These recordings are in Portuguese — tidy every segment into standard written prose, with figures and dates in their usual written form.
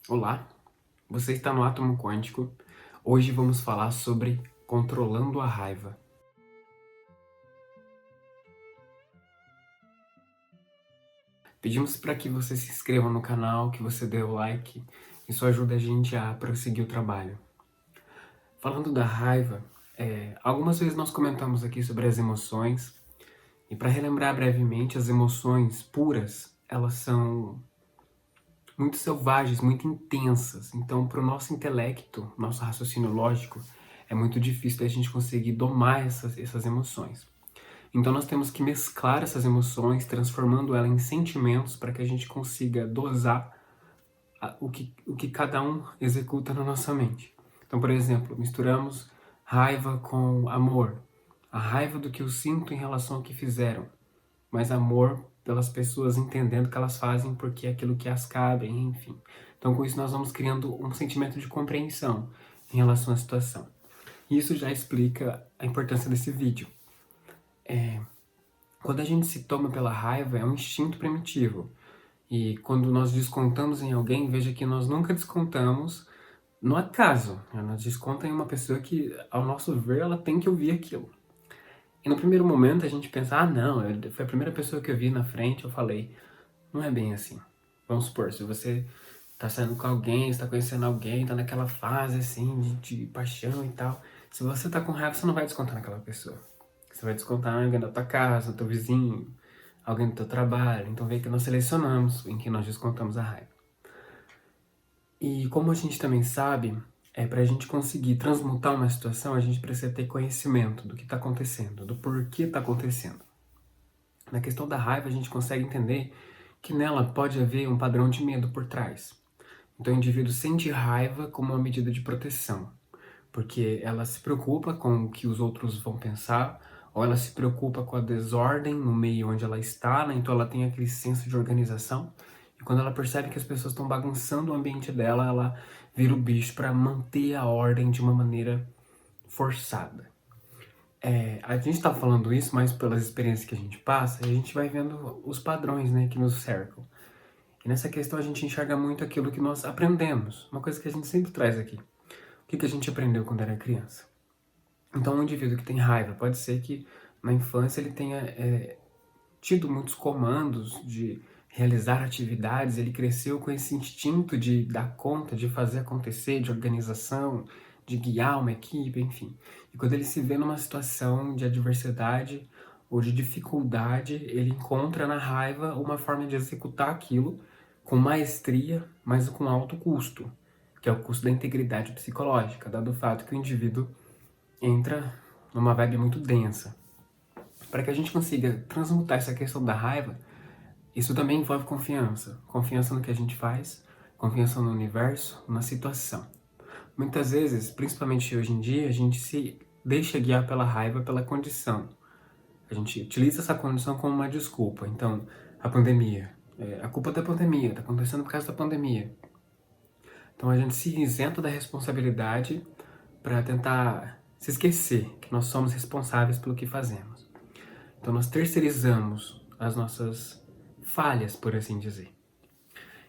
Olá, você está no Átomo Quântico. Hoje vamos falar sobre controlando a raiva. Pedimos para que você se inscreva no canal, que você dê o like, isso ajuda a gente a prosseguir o trabalho. Falando da raiva, algumas vezes nós comentamos aqui sobre as emoções, e para relembrar brevemente, as emoções puras, elas são muito selvagens, muito intensas. Então, para o nosso intelecto, nosso raciocínio lógico, é muito difícil da gente conseguir domar essas emoções. Então, nós temos que mesclar essas emoções, transformando elas em sentimentos para que a gente consiga dosar o que cada um executa na nossa mente. Então, por exemplo, misturamos raiva com amor. A raiva do que eu sinto em relação ao que fizeram, mas amor pelas pessoas entendendo que elas fazem porque é aquilo que as cabe, enfim. Então, com isso, nós vamos criando um sentimento de compreensão em relação à situação. E isso já explica a importância desse vídeo. Quando a gente se toma pela raiva, é um instinto primitivo. E quando nós descontamos em alguém, veja que nós nunca descontamos no acaso. Nós descontamos em uma pessoa que, ao nosso ver, ela tem que ouvir aquilo. E no primeiro momento a gente pensa, não, foi a primeira pessoa que eu vi na frente, eu falei. Não é bem assim. Vamos supor, se você tá saindo com alguém, está conhecendo alguém, tá naquela fase assim de paixão e tal. Se você tá com raiva, você não vai descontar naquela pessoa. Você vai descontar em alguém da tua casa, teu vizinho, alguém do teu trabalho. Então vê que nós selecionamos em que nós descontamos a raiva. E como a gente também sabe, pra gente conseguir transmutar uma situação, a gente precisa ter conhecimento do que está acontecendo, do porquê está acontecendo. Na questão da raiva, a gente consegue entender que nela pode haver um padrão de medo por trás. Então o indivíduo sente raiva como uma medida de proteção, porque ela se preocupa com o que os outros vão pensar, ou ela se preocupa com a desordem no meio onde ela está, né? Então ela tem aquele senso de organização, e quando ela percebe que as pessoas estão bagunçando o ambiente dela, ela vira o bicho para manter a ordem de uma maneira forçada. A gente tá falando isso, mas pelas experiências que a gente passa, a gente vai vendo os padrões, né, que nos cercam. E nessa questão a gente enxerga muito aquilo que nós aprendemos, uma coisa que a gente sempre traz aqui. O que a gente aprendeu quando era criança? Então, um indivíduo que tem raiva, pode ser que na infância ele tenha tido muitos comandos de realizar atividades, ele cresceu com esse instinto de dar conta, de fazer acontecer, de organização, de guiar uma equipe, enfim. E quando ele se vê numa situação de adversidade ou de dificuldade, ele encontra na raiva uma forma de executar aquilo com maestria, mas com alto custo, que é o custo da integridade psicológica, dado o fato que o indivíduo entra numa vibe muito densa. Para que a gente consiga transmutar essa questão da raiva, isso também envolve confiança. Confiança no que a gente faz, confiança no universo, na situação. Muitas vezes, principalmente hoje em dia, a gente se deixa guiar pela raiva, pela condição. A gente utiliza essa condição como uma desculpa. Então, a pandemia. A culpa da pandemia, está acontecendo por causa da pandemia. Então a gente se isenta da responsabilidade para tentar se esquecer que nós somos responsáveis pelo que fazemos. Então nós terceirizamos as nossas falhas, por assim dizer.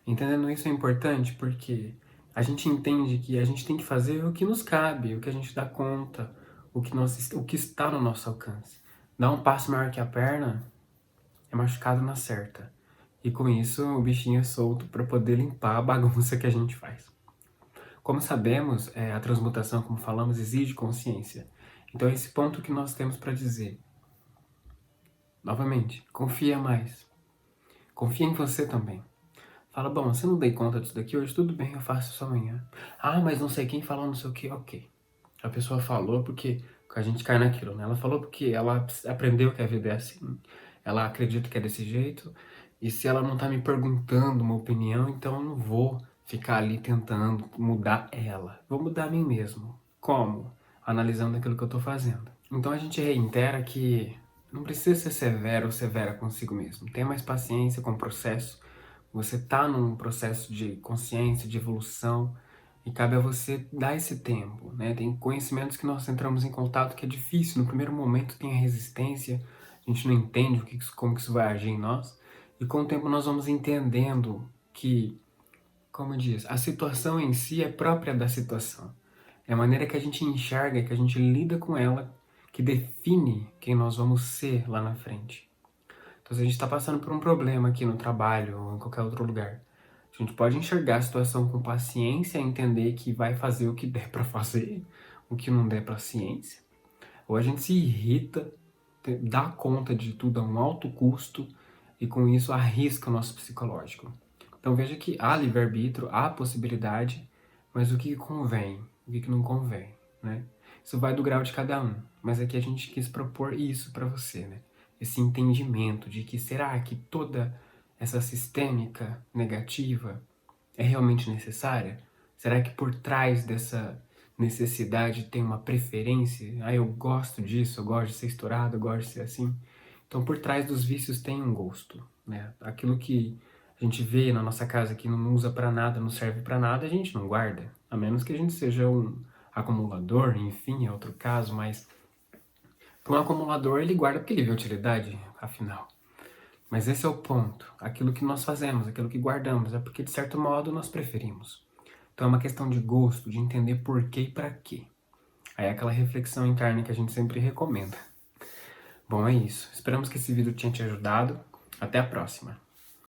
Entendendo isso é importante porque a gente entende que a gente tem que fazer o que nos cabe, o que a gente dá conta, o que está no nosso alcance. Dar um passo maior que a perna é machucado na certa. E com isso o bichinho é solto para poder limpar a bagunça que a gente faz. Como sabemos, a transmutação, como falamos, exige consciência. Então é esse ponto que nós temos para dizer. Novamente, confia mais. Confia em você também. Fala, bom, se eu não dei conta disso daqui hoje, tudo bem, eu faço isso amanhã. Ah, mas não sei quem falou não sei o que, ok. A pessoa falou porque a gente cai naquilo, né? Ela falou porque ela aprendeu que a vida é assim. Ela acredita que é desse jeito. E se ela não tá me perguntando uma opinião, então eu não vou ficar ali tentando mudar ela. Vou mudar a mim mesmo. Como? Analisando aquilo que eu tô fazendo. Então a gente reitera que não precisa ser severo ou severa consigo mesmo. Tenha mais paciência com o processo. Você tá num processo de consciência, de evolução, e cabe a você dar esse tempo, né? Tem conhecimentos que nós entramos em contato que é difícil, no primeiro momento tem a resistência, a gente não entende como que isso vai agir em nós, e com o tempo nós vamos entendendo que como diz, a situação em si é própria da situação. É a maneira que a gente enxerga, que a gente lida com ela, que define quem nós vamos ser lá na frente. Então, se a gente está passando por um problema aqui no trabalho ou em qualquer outro lugar, a gente pode enxergar a situação com paciência, entender que vai fazer o que der para fazer, o que não der para ciência. Ou a gente se irrita, dá conta de tudo a um alto custo e com isso arrisca o nosso psicológico. Então veja que há livre-arbítrio, há possibilidade, mas o que convém, o que não convém, né? Isso vai do grau de cada um, mas aqui a gente quis propor isso para você, né? Esse entendimento de que será que toda essa sistêmica negativa é realmente necessária? Será que por trás dessa necessidade tem uma preferência? Ah, eu gosto disso, eu gosto de ser estourado, eu gosto de ser assim. Então, por trás dos vícios tem um gosto, né? Aquilo que a gente vê na nossa casa que não usa para nada, não serve para nada, a gente não guarda. A menos que a gente seja um acumulador, enfim, é outro caso, mas para um acumulador ele guarda porque ele vê utilidade, afinal. Mas esse é o ponto. Aquilo que nós fazemos, aquilo que guardamos, é porque de certo modo nós preferimos. Então é uma questão de gosto, de entender por quê e para quê. Aí é aquela reflexão interna que a gente sempre recomenda. Bom, é isso. Esperamos que esse vídeo tenha te ajudado. Até a próxima.